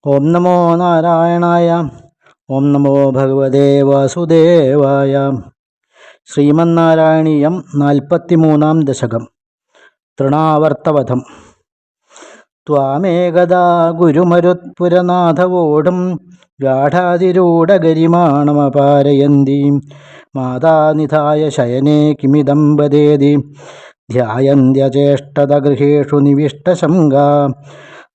ഓം നമോ നാരായണായ. ഓം നമോ ഭഗവതേ വാസുദേവായ. ശ്രീമന്നാരായണീയം 43-ാം ദശകം. തൃണാവർത്തവധം. ത്വാമേകദാ ഗുരുമരുത്പുരനാഥവോഢും ഗാഠാതിരൂഢഗരിമാണമപാരയന്തീം മാതാനിധായ ശയനേ കിമിദം വദേതി ധ്യായന്ത്യചേഷ്ടതഗൃഹേഷു നിവിഷ്ടശങ്കാ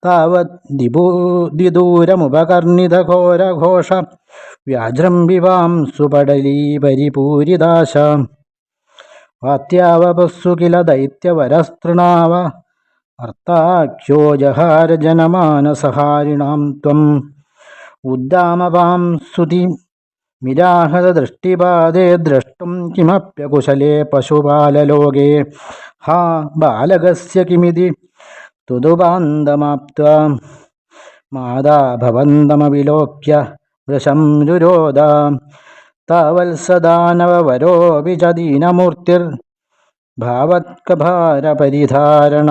താവദ്ദിദൂരമുപകർണിതഘോരഘോഷ വ്യാജൃംഭിവാംസുപടലീപരിപൂരിതാശ വാത്യാവപസ്സു കില ദൈത്യവരസ്തൃണാവ അർത്ഥാഖ്യോ ജഹാരജനമാനസഹാരിണാം ത്വം ഉദ്ദാമവാംസുതി മിരാഹതദൃഷ്ടിപാദേ ദ്രഷ്ടും കിമപ്യകുശലേ പശുപാലലോകേ ഹാ ബാലകസ്യ കിമിതി തുതുപാന്തമാപ്ത്വാ മാതാ ഭവന്തമവിലോക്യ വൃശം രുരോധ താവത്സദാനവവരോപി ച ദീനമൂർത്തിർഭാവത്കഭാരപരിധാരണ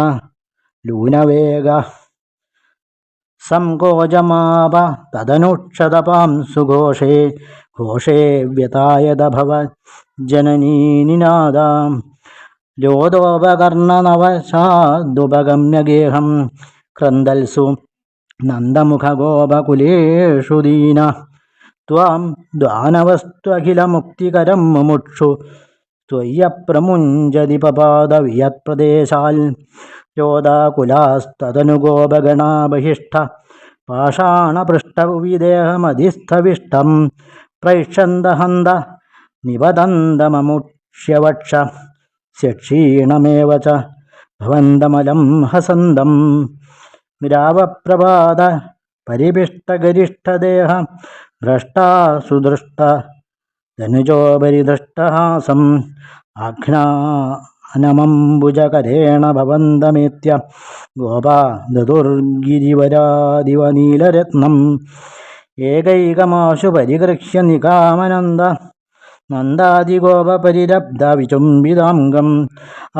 ലൂനവേഗ സംകോചമാപ തദനുക്ഷതപാം സുഘോഷേ ഘോഷേ വ്യതായതഭവ ജനനീനിനാദാം രോദോപകർണനവശാദുപഗമ്യഗേഹം ക്രന്ദൽസു നന്ദമുഖഗോപകുലേഷു ദീന ത്വാം ദ്വാനവസ്ത്വഖിലമുക്തികരം മുമുക്ഷു ത്വയ്യപ്രമുഞ്ചതി പപാദവിയത്പ്രദേശാൽ രോദാകുലാസ്തദനു ഗോപഗണാ ബഹിഷ്ഠ പാഷാണപൃഷ്ടവിദേഹമധിസ്ഥവിഷ്ടം പ്രൈക്ഷന്തഹന്ത നിപതന്തമമുക്ഷ്യവക്ഷ ശക്ഷീണമേവ ച ഭവന്തമലം ഹസന്തം ഗ്രാവപ്രഭാത പരിപിഷ്ടഗരിഷ്ഠദേഹ ഭ്രഷ്ടാസുദൃഷ്ട ധനുജോപരിദൃഷ്ടഹാസം ആഘ്നാനമംബുജകരേണ ഭവന്തമേത്യ ഗോപാ ദതുർഗിരിവരാദിവ നീലരത്നം ഏകൈകമാശു പരിഗൃഹ്യ നികാമനന്ദ നന്ദാദിഗോപരിരബ്ധ വിചുംബിതാംഗം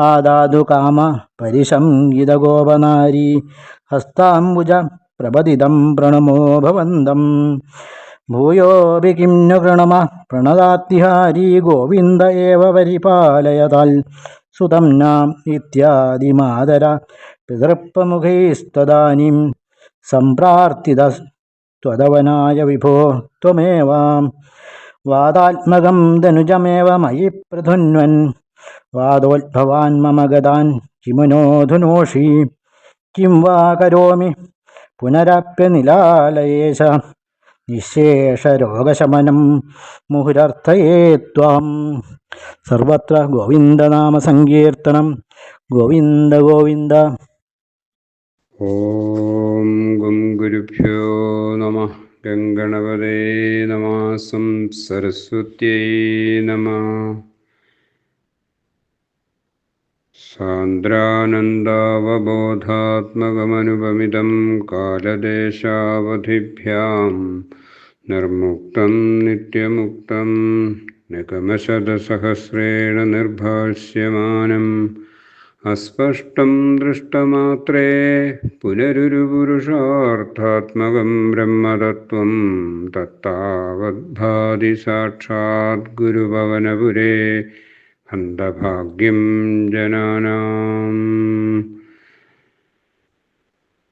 ആദാതു കാമ പരിശംഗിതഗോപനാരീ ഹസ്താംബുജ പ്രപതിതം പ്രണമോ ഭവന്തം ഭൂയോപി കിം ന പ്രണമ പ്രണതാത്തിഹാരീ ഗോവിന്ദ ഏവ പരിപാലയതാൽ സുതം നാം ഇത്യാദി മാതര പിതൃപ്രമുഖൈസ്തദാനീം സംപ്രാർത്ഥിതസ്ത്വദവനായ വിഭോ ത്വമേവാം വാദാത്മകം ധനുജമേവ മയി പ്രധുന്വൻ വാദോദ്ഭവാൻ മമ ഗതാൻ കിമുനോ ധുനോഷി കിം വാ കരോമി പുനരപ്യനിലാലയേശ നിശേഷരോഗശമനം മുഹുരർത്ഥയേ ത്വാം. സർവത്ര ഗോവിന്ദനാമസങ്കീർത്തനം. ഗോവിന്ദ ഗോവിന്ദ. ഓം ഗം ഗുരുഭ്യോ നമഃ. ഗംഗണപതേ നമഃ. സരസ്വത്യൈ നമഃ. സാന്ദ്രാനന്ദാവബോധാത്മകമനുപമിതം കാലദേശാവധിഭ്യാം നിർമുക്തം നിത്യമുക്തം നിഗമശതസഹസ്രേണ നിർഭാഷ്യമാനം അസ്പഷ്ടം ദൃഷ്ടമാത്രേ പുനരുരുപുരുഷാർത്ഥാത്മകം ബ്രഹ്മതത്വം തത്താവദ്ഭാതി സാക്ഷാത് ഗുരുഭവനപുരേ ഹന്തഭാഗ്യം ജനാനാം.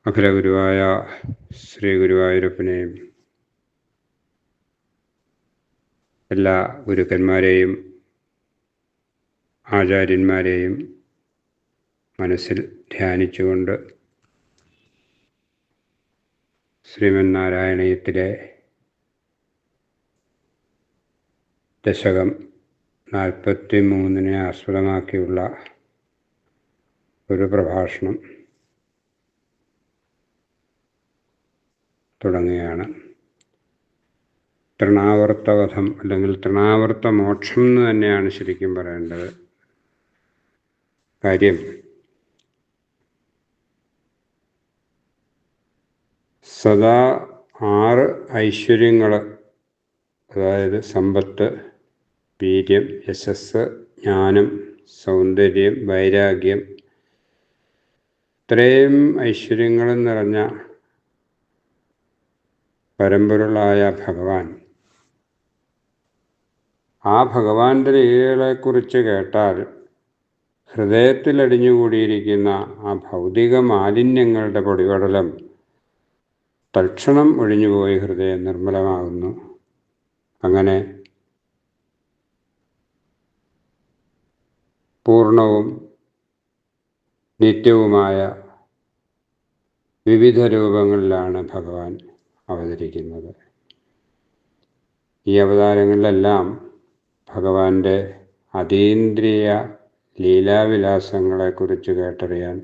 അഖിലഗുരുവായ ശ്രീ ഗുരുവായൂരപ്പനെയും എല്ലാ ഗുരുക്കന്മാരെയും ആചാര്യന്മാരെയും മനസ്സിൽ ധ്യാനിച്ചുകൊണ്ട് ശ്രീമന്നാരായണീയത്തിലെ ദശകം 43 ആസ്പദമാക്കിയുള്ള ഒരു പ്രഭാഷണം തുടങ്ങുകയാണ്. തൃണാവർത്തവധം അല്ലെങ്കിൽ തൃണാവർത്ത മോക്ഷം എന്ന് തന്നെയാണ് ശരിക്കും പറയേണ്ടത്. കാര്യം സദാ 6 ഐശ്വര്യങ്ങൾ, അതായത് സമ്പത്ത്, വീര്യം, യശസ്, ജ്ഞാനം, സൗന്ദര്യം, വൈരാഗ്യം, ഇത്രയും ഐശ്വര്യങ്ങളും നിറഞ്ഞ പരമ്പൊരുളായ ഭഗവാൻ, ആ ഭഗവാന്റെ ലീലകളെക്കുറിച്ച് കേട്ടാൽ ഹൃദയത്തിലടിഞ്ഞുകൂടിയിരിക്കുന്ന ആ ഭൗതിക മാലിന്യങ്ങളുടെ പൊടിപടലം തൽക്ഷണം ഒഴിഞ്ഞുപോയി ഹൃദയം നിർമ്മലമാകുന്നു. അങ്ങനെ പൂർണ്ണവും നിത്യവുമായ വിവിധ രൂപങ്ങളിലാണ് ഭഗവാൻ അവതരിക്കുന്നത്. ഈ അവതാരങ്ങളിലെല്ലാം ഭഗവാന്റെ അതീന്ദ്രിയ ലീലാവിലാസങ്ങളെക്കുറിച്ച് കേട്ടറിയാൻ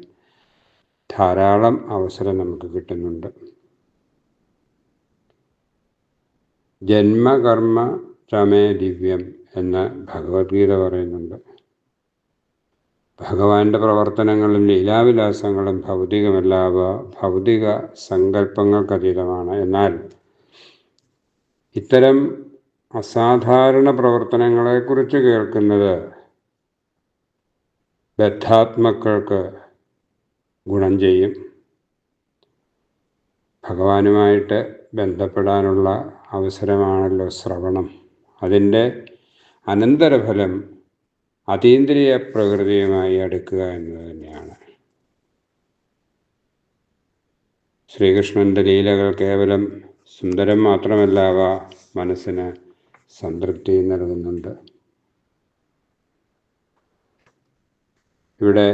ധാരാളം അവസരം നമുക്ക് കിട്ടുന്നുണ്ട്. ജന്മകർമ്മ ചമേ ദിവ്യം എന്ന് ഭഗവത്ഗീത പറയുന്നുണ്ട്. ഭഗവാന്റെ പ്രവർത്തനങ്ങളും ലീലാവിലാസങ്ങളും ഭൗതികമല്ലാവ, ഭൗതിക സങ്കല്പങ്ങൾക്കതീതമാണ്. എന്നാൽ ഇത്തരം അസാധാരണ പ്രവർത്തനങ്ങളെക്കുറിച്ച് കേൾക്കുന്നത് ബദ്ധാത്മക്കൾക്ക് ഗുണം ചെയ്യും. ഭഗവാനുമായിട്ട് ബന്ധപ്പെടാനുള്ള അവസരമാണല്ലോ ശ്രവണം. അതിൻ്റെ അനന്തരഫലം അതീന്ദ്രിയ പ്രകൃതിയുമായി അടുക്കുക എന്നത് തന്നെയാണ്. ശ്രീകൃഷ്ണൻ്റെ ലീലകൾ കേവലം സുന്ദരം മാത്രമല്ല, അവ മനസ്സിന് സംതൃപ്തി നൽകുന്നുണ്ട്. ഇവിടെ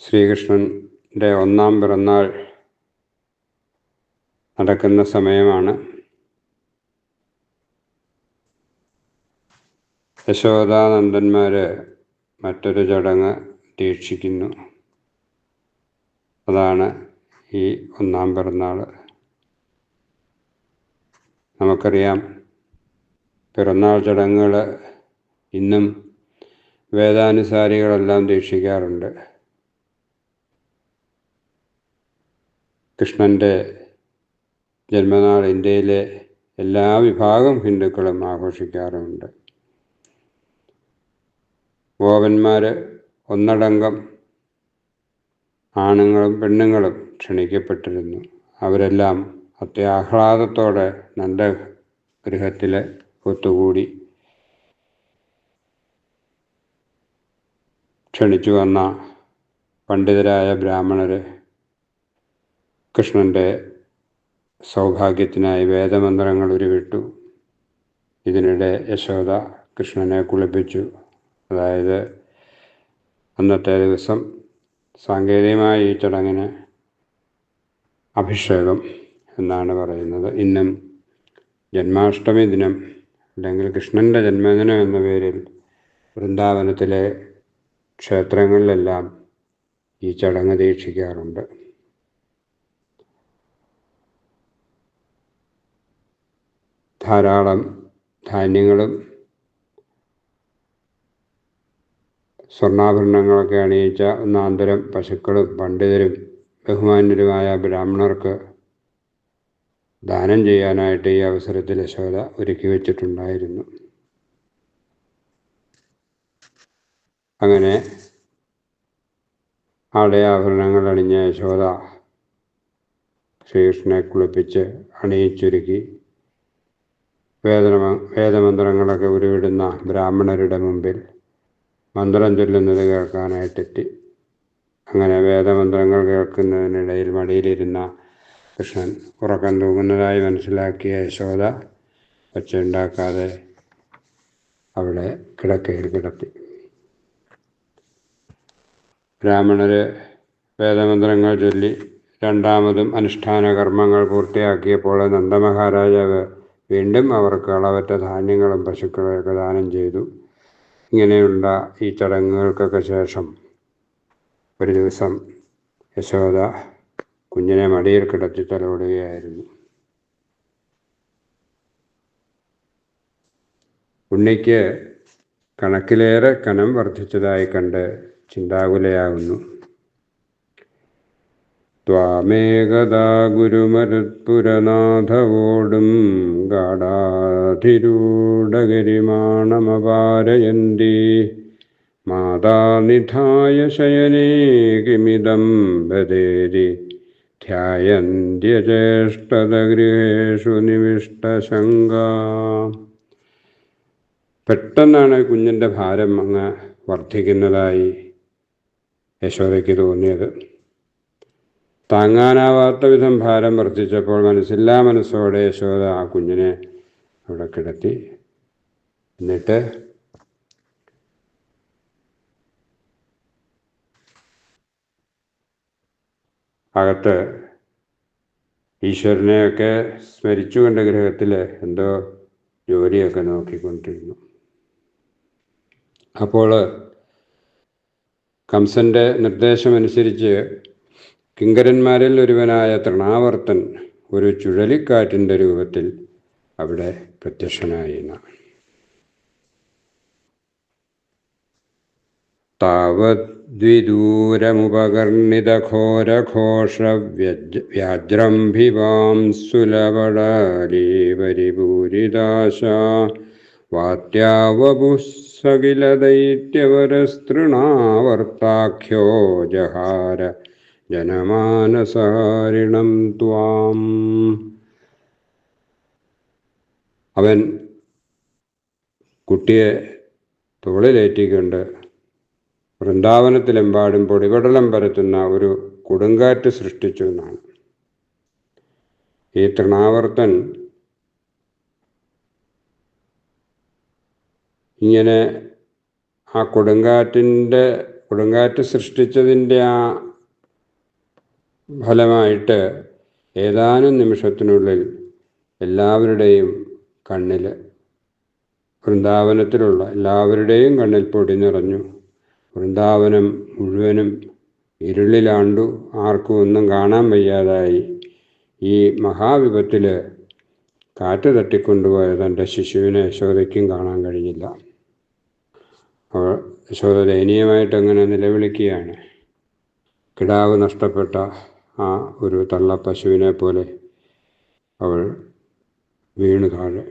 ശ്രീകൃഷ്ണൻ്റെ 1-ാം പിറന്നാൾ നടക്കുന്ന സമയമാണ്. യശോദാനന്ദന്മാർ മറ്റൊരു ചടങ്ങ് ദീക്ഷിക്കുന്നു. അതാണ് ഈ 1-ാം പിറന്നാൾ. നമുക്കറിയാം, പിറന്നാൾ ചടങ്ങുകൾ ഇന്നും വേദാനുസാരികളെല്ലാം ദീക്ഷിക്കാറുണ്ട്. കൃഷ്ണൻ്റെ ജന്മനാൾ ഇന്ത്യയിലെ എല്ലാ വിഭാഗം ഹിന്ദുക്കളും ആഘോഷിക്കാറുമുണ്ട്. ഗോപന്മാർ ഒന്നടങ്കം ആണുങ്ങളും പെണ്ണുങ്ങളും ക്ഷണിക്കപ്പെട്ടിരുന്നു. അവരെല്ലാം അത്യാഹ്ലാദത്തോടെ നന്ദഗൃഹത്തിൽ ഒത്തുകൂടി ക്ഷണിച്ചു വന്ന പണ്ഡിതരായ ബ്രാഹ്മണർ കൃഷ്ണൻ്റെ സൗഭാഗ്യത്തിനായി വേദമന്ത്രങ്ങൾ ഉരുവിട്ടു. ഇതിനിടെ യശോദ കൃഷ്ണനെ കുളിപ്പിച്ചു. അതായത് അന്നത്തെ ദിവസം സാങ്കേതികമായ ഈ ചടങ്ങിന് അഭിഷേകം എന്നാണ് പറയുന്നത്. ഇന്നും ജന്മാഷ്ടമി ദിനം അല്ലെങ്കിൽ കൃഷ്ണൻ്റെ ജന്മദിനം എന്ന പേരിൽ വൃന്ദാവനത്തിലെ ക്ഷേത്രങ്ങളിലെല്ലാം ഈ ചടങ്ങ് ദീക്ഷിക്കാറുണ്ട്. ധാരാളം ധാന്യങ്ങളും സ്വർണ്ണാഭരണങ്ങളൊക്കെ അണിയിച്ച ഒന്നാന്തരം പശുക്കളും പണ്ഡിതരും ബഹുമാന്യരുമായ ബ്രാഹ്മണർക്ക് ദാനം ചെയ്യാനായിട്ട് ഈ അവസരത്തിൽ യശോദ ഒരുക്കി വച്ചിട്ടുണ്ടായിരുന്നു. അങ്ങനെ ആടയാഭരണങ്ങൾ അണിഞ്ഞ യശോദ ശ്രീകൃഷ്ണനെ കുളിപ്പിച്ച് അണിയിച്ചൊരുക്കി വേദമന്ത്രങ്ങളൊക്കെ ഉരുവിടുന്ന ബ്രാഹ്മണരുടെ മുമ്പിൽ മന്ത്രം ചൊല്ലുന്നത് കേൾക്കാനായിട്ടെത്തി. അങ്ങനെ വേദമന്ത്രങ്ങൾ കേൾക്കുന്നതിനിടയിൽ മടിയിലിരുന്ന കൃഷ്ണൻ ഉറക്കം തൂങ്ങുന്നതായി മനസ്സിലാക്കിയ യശോദ ഒച്ചയുണ്ടാക്കാതെ അവിടെ കിടക്കയിൽ കിടത്തി. ബ്രാഹ്മണർ വേദമന്ത്രങ്ങൾ ചൊല്ലി രണ്ടാമതും അനുഷ്ഠാന കർമ്മങ്ങൾ പൂർത്തിയാക്കിയപ്പോൾ നന്ദമഹാരാജാവ് വീണ്ടും അവർക്ക് അളവറ്റ ധാന്യങ്ങളും പശുക്കളെയൊക്കെ ദാനം ചെയ്തു. ഇങ്ങനെയുള്ള ഈ ചടങ്ങുകൾക്കൊക്കെ ശേഷം ഒരു ദിവസം യശോദ കുഞ്ഞിനെ മടിയിൽ കിടത്തി തലോടുകയായിരുന്നു. ഉണ്ണിക്ക് കണക്കിലേറെ കനം വർദ്ധിച്ചതായി കണ്ട് ചിന്താകുലയാകുന്നു. ത്വാമേകദാ ഗുരുമരുത്പുരനാഥവോടും ഗാഢാധിരൂഢഗരിമാണമപാരയന്തി മാതാനിധായ ശയനേ കിമിദം ബദേരി ധ്യായന്ത്യചേഷ്ടതഗൃഹേഷു നിവിഷ്ടശങ്ക. പെട്ടെന്നാണ് കുഞ്ഞിൻ്റെ ഭാരം അങ്ങ് വർദ്ധിക്കുന്നതായി യശോദയ്ക്ക് തോന്നിയത്. താങ്ങാനാവാത്ത വിധം ഭാരം വർദ്ധിച്ചപ്പോൾ മനസ്സില്ലാ മനസ്സോടെ യശോദ ആ കുഞ്ഞിനെ അവിടെ കിടത്തി. എന്നിട്ട് അകത്ത് ഈശ്വരനെയൊക്കെ സ്മരിച്ചുകൊണ്ട് ഗൃഹത്തിൽ എന്തോ ജോലിയൊക്കെ നോക്കിക്കൊണ്ടിരുന്നു. അപ്പോൾ കംസൻ്റെ നിർദ്ദേശമനുസരിച്ച് കിങ്കരന്മാരിൽ ഒരുവനായ തൃണാവർത്തൻ ഒരു ചുഴലിക്കാറ്റിൻ്റെ രൂപത്തിൽ അവിടെ പ്രത്യക്ഷനായി. താവദ്വിദൂരമുപകർണിതഘോരഘോഷവ്യാജ്രംഭിവാം സുലപടാലീപരിപൂരിദാശ വാത്യാവപുസ്സകിലദൈത്യവരസ്തൃണാവർത്താഖ്യോ ജഹാര ജനമാനസാരിണം ത്വാം. അവൻ കുട്ടിയെ തോളിലേറ്റിക്കൊണ്ട് വൃന്ദാവനത്തിലെമ്പാടും പൊടിപടലം പരത്തുന്ന ഒരു കൊടുങ്കാറ്റ് സൃഷ്ടിച്ചു എന്നാണ്. ഈ തൃണാവർത്തൻ ഇങ്ങനെ ആ കൊടുങ്കാറ്റ് സൃഷ്ടിച്ചതിൻ്റെ ആ ഫലമായിട്ട് ഏതാനും നിമിഷത്തിനുള്ളിൽ എല്ലാവരുടെയും കണ്ണിൽ, വൃന്ദാവനത്തിലുള്ള എല്ലാവരുടെയും കണ്ണിൽ പൊടി നിറഞ്ഞു. വൃന്ദാവനം മുഴുവനും ഇരുളിലാണ്ടു. ആർക്കും ഒന്നും കാണാൻ വയ്യാതായി. ഈ മഹാവിപത്തിൽ കാറ്റ് തട്ടിക്കൊണ്ടുപോയ തൻ്റെ ശിശുവിനെ യശോദയ്ക്കും കാണാൻ കഴിഞ്ഞില്ല. അവൾ യശോദ ദയനീയമായിട്ട് അങ്ങനെ നിലവിളിക്കുകയാണ്. കിടാവ് നഷ്ടപ്പെട്ട ആ ഒരു തള്ളപ്പശുവിനെ പോലെ അവൾ വീണു താഴെ.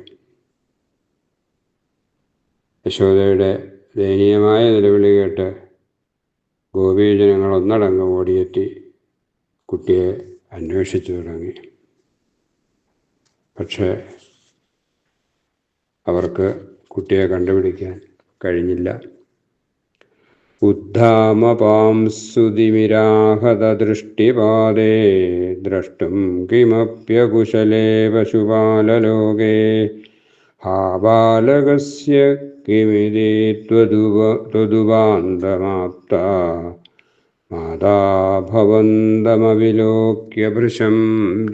യശോദയുടെ ദയനീയമായ നിലവിളി കേട്ട് ഗോപീജനങ്ങൾ ഒന്നടങ്കം ഓടിയെത്തി കുട്ടിയെ അന്വേഷിച്ചു തുടങ്ങി. പക്ഷേ അവർക്ക് കുട്ടിയെ കണ്ടുപിടിക്കാൻ കഴിഞ്ഞില്ല. ഉദ്ധാമപാംസുതിമിരാഹതദൃഷ്ടിപാദേ ദ്രഷ്ടും കിമപ്യകുശലേ പശുപാലലോകേ ഹാ ബാലകസ്യ കിമിതി ത്വദുപാന്തമാപ്ത മാതാ ഭവന്തമവിലോക്യ ഭൃശം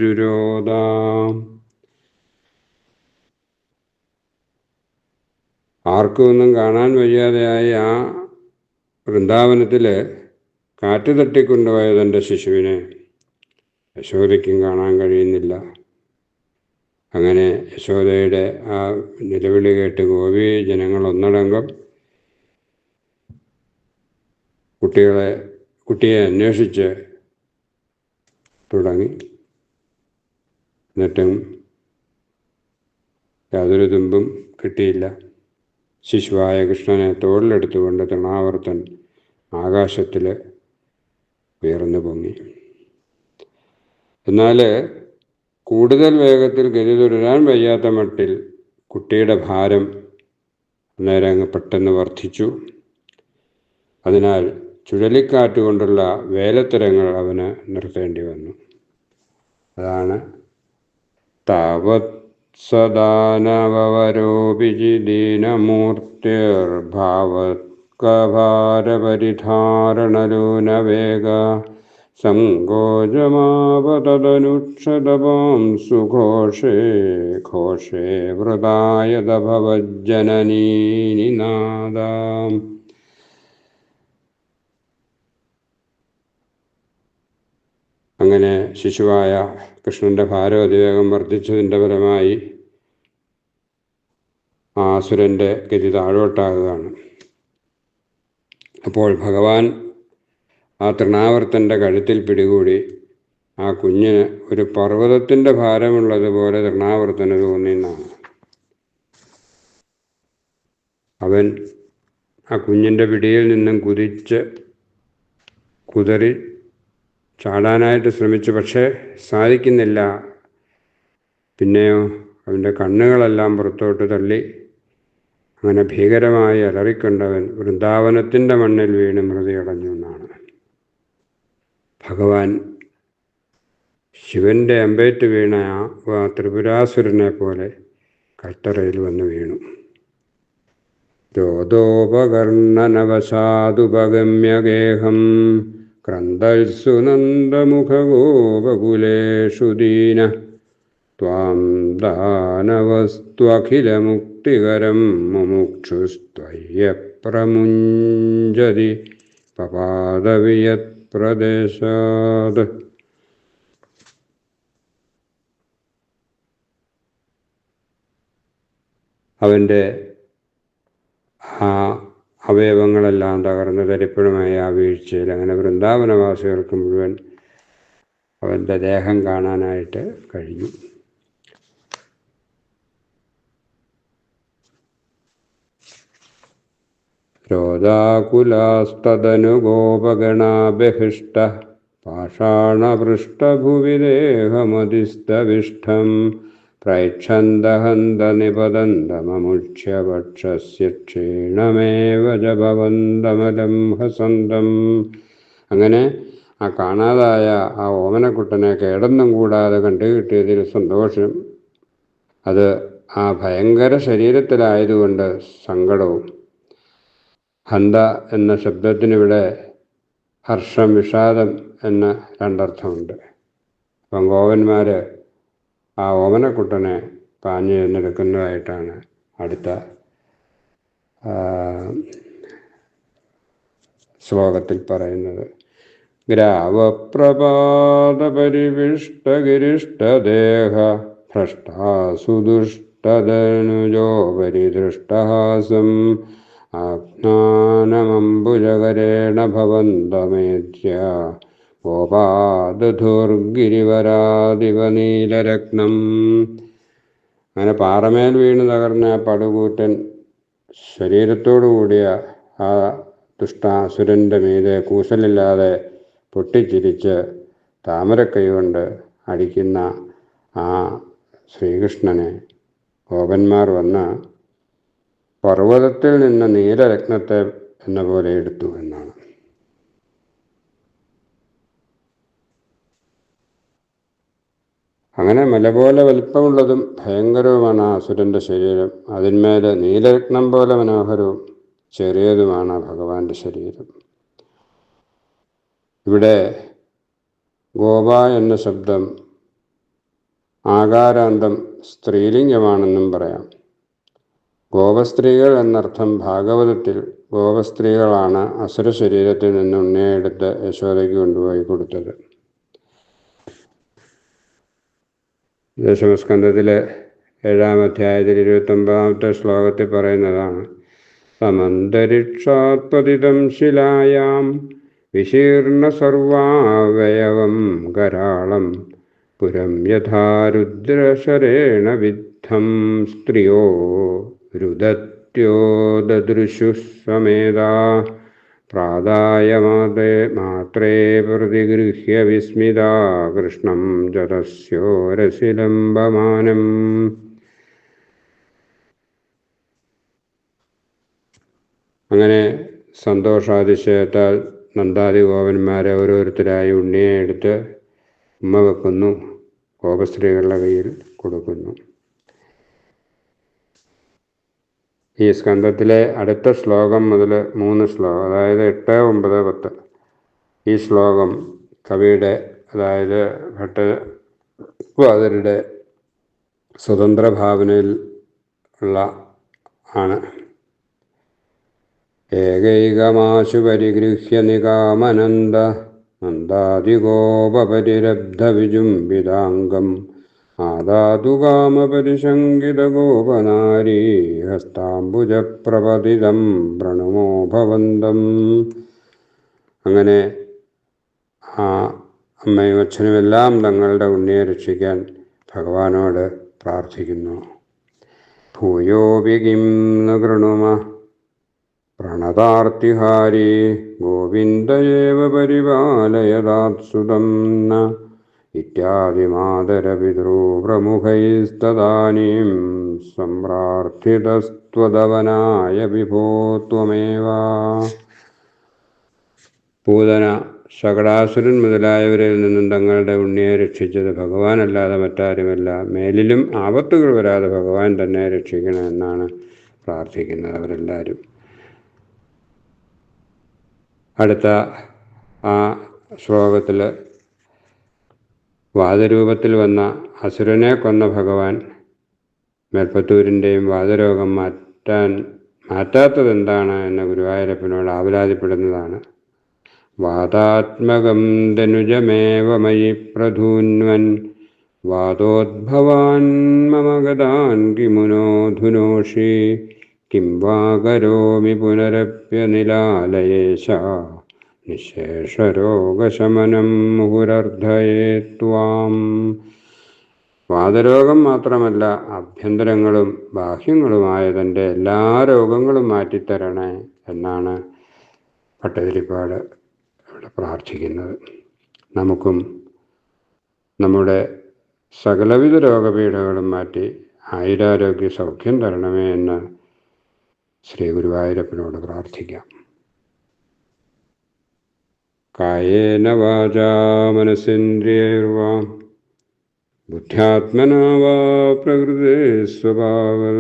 രുരോദ. ആർക്കും ഒന്നും കാണാൻ വയ്യാതെയായ ആ വൃന്ദാവനത്തിൽ കാറ്റ് തട്ടിക്കൊണ്ടുപോയ തൻ്റെ ശിശുവിനെ യശോദയ്ക്കും കാണാൻ കഴിയുന്നില്ല. അങ്ങനെ യശോദയുടെ ആ നിലവിളി കേട്ട് ഗോപി ജനങ്ങൾ ഒന്നടങ്കം കുട്ടിയെ അന്വേഷിച്ച് തുടങ്ങി. എന്നിട്ടും യാതൊരു തുമ്പും കിട്ടിയില്ല. ശിശുവായ കൃഷ്ണനെ തോളിലെടുത്തുകൊണ്ട് തൃണാവർത്തൻ ആകാശത്തിൽ ഉയർന്നു പൊങ്ങി. എന്നാൽ കൂടുതൽ വേഗത്തിൽ ഗതി തുടരാൻ വയ്യാത്ത മട്ടിൽ കുട്ടിയുടെ ഭാരം നേരെ അങ്ങ് പെട്ടെന്ന് വർദ്ധിച്ചു. അതിനാൽ ചുഴലിക്കാറ്റ് കൊണ്ടുള്ള വേലത്തരങ്ങൾ അവന് നിർത്തേണ്ടി വന്നു. അതാണ് താവത് സദാനവരോപിജിദീനമൂർത്തിർഭാവത്കഭാരപരിധാരണലൂനവേഗ സങ്കോചമാപതനുക്ഷതപാം സുഘോഷേ ഘോഷേ വൃതായതഭവജ്ജനനീനിനാദാം. അങ്ങനെ ശിശുവായ കൃഷ്ണൻ്റെ ഭാരം അതിവേഗം വർദ്ധിച്ചതിൻ്റെ ഫലമായി ആസുരൻ്റെ ഗതി താഴോട്ടാകുകയാണ്. അപ്പോൾ ഭഗവാൻ ആ തൃണാവർത്തൻ്റെ കഴുത്തിൽ പിടികൂടി ആ കുഞ്ഞിന് ഒരു പർവ്വതത്തിൻ്റെ ഭാരമുള്ളതുപോലെ തൃണാവർത്തന് തോന്നിയെന്നാണ്. അവൻ ആ കുഞ്ഞിൻ്റെ പിടിയിൽ നിന്നും കുതിച്ച് കുതറി ചാടാനായിട്ട് ശ്രമിച്ചു, പക്ഷേ സാധിക്കുന്നില്ല. പിന്നെയോ അവൻ്റെ കണ്ണുകളെല്ലാം പുറത്തോട്ട് തള്ളി. അങ്ങനെ ഭീകരമായി അലറിക്കൊണ്ടവൻ വൃന്ദാവനത്തിൻ്റെ മണ്ണിൽ വീണ് മൃതിയടഞ്ഞു എന്നാണ്. ഭഗവാൻ ശിവൻ്റെ അമ്പേറ്റ് വീണ ആ ത്രിപുരാസുരനെ പോലെ കൽത്തറയിൽ വന്ന് വീണു. രോദോപകർണനവശാദുപഗമ്യഗേഹം ക്രന്ദൽസു നന്ദമുഖഗോപകുലേഷു ദീന ത്വാം ദാനവസ്ത്വഖിലമുക്തികരം മുമുക്ഷുസ്ത്വയ്യപ്രമുഞ്ജതി പപാദവിയത് പ്രദേശാത്. അവൻ്റെ ആ അവയവങ്ങളെല്ലാം തകർന്ന് തരിപ്പണമായ ആ വീഴ്ചയിൽ അങ്ങനെ വൃന്ദാവനവാസികൾക്ക് മുഴുവൻ അവൻ്റെ ദേഹം കാണാനായിട്ട് കഴിഞ്ഞു. രോദാകുലാസ്തദനു ഗോപഗണാബഹിഷ്ട പാഷാണപൃഷ്ടഭുവി ദേഹമതിസ്തവിഷ്ടം പ്രൈക്ഷന്തഹന്ത നിപതന്തമമുക്ഷ്യ വക്ഷസ്യ ക്ഷീണമേവ ജപവന്തമലം ഹസന്തം. അങ്ങനെ ആ കാണാതായ ആ ഓമനക്കുട്ടനെ കേടൊന്നും കൂടാതെ കണ്ടുകിട്ടിയതിൽ സന്തോഷം. അത് ആ ഭയങ്കര ശരീരത്തിലായതുകൊണ്ട് സങ്കടവും. ഹന്ത എന്ന ശബ്ദത്തിനിവിടെ ഹർഷം, വിഷാദം എന്ന രണ്ടർത്ഥമുണ്ട്. അപ്പം ഗോപന്മാർ ആ ഓമനക്കുട്ടനെ പാഞ്ഞു ചെന്നെടുക്കുന്നതായിട്ടാണ് അടുത്ത ശ്ലോകത്തിൽ പറയുന്നത്. ഗ്രാവപ്രപാദപരിവിഷ്ടഗിരിഷ്ടദേഹ ഭ്രഷ്ടാസുദുഷ്ടതനുജോപരിദൃഷ്ടഹാസം ആജ്ഞാനമംബുജകരേണ ഭവന്തമേധ്യ ഗോപാദധൂർഗിരിവരാദിവ നീലരത്നം. അങ്ങനെ പാറമേൽ വീണ് തകർന്ന പടുകൂറ്റൻ ശരീരത്തോടു കൂടിയ ആ ദുഷ്ടാസുരൻ്റെ മീതെ കൂസലില്ലാതെ പൊട്ടിച്ചിരിച്ച് താമരക്കൈ കൊണ്ട് അടിക്കുന്ന ആ ശ്രീകൃഷ്ണനെ ഗോപന്മാർ വന്ന് പർവ്വതത്തിൽ നിന്ന് നീലരത്നത്തെ എന്ന പോലെ എടുത്തു എന്നാണ്. അങ്ങനെ മല പോലെ വലിപ്പമുള്ളതും ഭയങ്കരവുമാണ് ആ അസുരൻ്റെ ശരീരം. അതിന്മേൽ നീലരത്നം പോലെ മനോഹരവും ചെറിയതുമാണ് ഭഗവാന്റെ ശരീരം. ഇവിടെ ഗോപ എന്ന ശബ്ദം ആകാരാന്തം സ്ത്രീലിംഗമാണെന്നും പറയാം. ഗോപസ്ത്രീകൾ എന്നർത്ഥം. ഭാഗവതത്തിൽ ഗോപസ്ത്രീകളാണ് അസുര ശരീരത്തിൽ നിന്ന് ഉണ്ണിയെ എടുത്ത് യശോദയ്ക്ക് കൊണ്ടുപോയി കൊടുത്തത്. ദശമസ്കന്ധത്തിലെ 7-ാം അധ്യായത്തിൽ 29-ാമത്തെ ശ്ലോകത്തിൽ പറയുന്നതാണ്. സമന്തരിക്ഷാത്പതിതം ശിലായാം വിശീർണ സർവാവയവം കരാളം പുരം യഥാ രുദ്രശരേണ വിദ്ധം സ്ത്രിയോ രുദത്യോ ദദൃശു സമേതാ പ്രാദായ മാത്രേ പ്രതിഗൃഹ്യ വിസ്മിതാ കൃഷ്ണം ജതസ്യോരസിലംബമാനം. അങ്ങനെ സന്തോഷാതിശയത്താൽ നന്ദാദി ഗോപന്മാരെ ഓരോരുത്തരായി ഉണ്ണിയെ എടുത്ത് ഉമ്മ വെക്കുന്നു, ഗോപസ്ത്രീകളുടെ കയ്യിൽ കൊടുക്കുന്നു. ഈ സ്കന്ധത്തിലെ അടുത്ത ശ്ലോകം മുതൽ 3 ശ്ലോകം, അതായത് 8, 9, 10, ഈ ശ്ലോകം കവിയുടെ, അതായത് ഭട്ടതിരിയുടെ സ്വതന്ത്ര ഭാവനയിൽ ഉള്ള ആണ്. ഏകൈകമാശു പരിഗൃഹ്യ നികാമനന്ദ നന്ദാദിഗോപരിരബ്ധ വിജുംബിതാംഗം ആദാതുകാമപരിശങ്കിതഗോപനാരീ ഹസ്താംബുജപ്രപതിതം പ്രണുമോ ഭവന്തം. അങ്ങനെ ആ അമ്മയും അച്ഛനുമെല്ലാം തങ്ങളുടെ ഉണ്ണിയെ രക്ഷിക്കാൻ ഭഗവാനോട് പ്രാർത്ഥിക്കുന്നു. ഭൂയോപി കിം ന കൃണുമ പ്രണതാർത്തിഹാരി ഗോവിന്ദ ഏവ പരിപാലയദാത്സുതം ന ഇത്യാദിമാതരപിതൃപ്രമുഖൈസ്തദാനീം സംപ്രാർത്ഥിതസ്ത്വദവനായ വിഭോ ത്വമേവ. പൂതന ശകടാസുരൻ മുതലായവരിൽ നിന്നും തങ്ങളുടെ ഉണ്ണിയെ രക്ഷിച്ചത് ഭഗവാനല്ലാതെ മറ്റാരുമല്ല. മേലിലും ആപത്തുകൾ വരാതെ ഭഗവാൻ തന്നെ രക്ഷിക്കണമെന്നാണ് പ്രാർത്ഥിക്കുന്നത് അവരെല്ലാവരും. അടുത്ത ആ ശ്ലോകത്തിൽ വാതരൂപത്തിൽ വന്ന അസുരനെ കൊന്ന ഭഗവാൻ മേൽപ്പത്തൂരിൻ്റെയും വാതരോഗം മാറ്റാത്തതെന്താണ് എന്ന് ഗുരുവായൂരപ്പനോട് ആവലാതിപ്പെടുന്നതാണ്. വാതാത്മകം ധനുജമേവ മയി പ്രധൂന്വൻ വാതോദ്ഭവാൻ മമ ഗതാൻ കിമുനോധുനോഷി കിം വാ കരോമി പുനരപ്യനിലാലയേശ നിശേഷരോഗശമനം മുഹുരർദ്ധയേ ത്വാം. വാതരോഗം മാത്രമല്ല, ആഭ്യന്തരങ്ങളും ബാഹ്യങ്ങളുമായ തൻ്റെ എല്ലാ രോഗങ്ങളും മാറ്റിത്തരണേ എന്നാണ് ഭട്ടതിരിപ്പാട് ഇവിടെ പ്രാർത്ഥിക്കുന്നത്. നമുക്കും നമ്മുടെ സകലവിധ രോഗപീഠകളും മാറ്റി ആയുരാരോഗ്യ സൗഖ്യം തരണമേ എന്ന് ശ്രീ ഗുരുവായൂരപ്പനോട് പ്രാർത്ഥിക്കാം. കായേന വാചാ മനസേന്ദ്രിയൈർവാ ബുദ്ധ്യാത്മനാ വാ പ്രകൃതേ സ്വഭാവൽ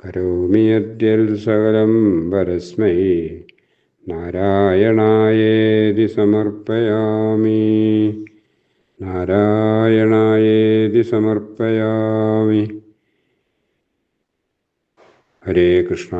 കരോമി യദ്യൽ സകലം പരസ്മൈ നാരായണായേതി സമർപ്പയാമി. നാരായണായേതി സമർപ്പയാമി. ഹരേ കൃഷ്ണ.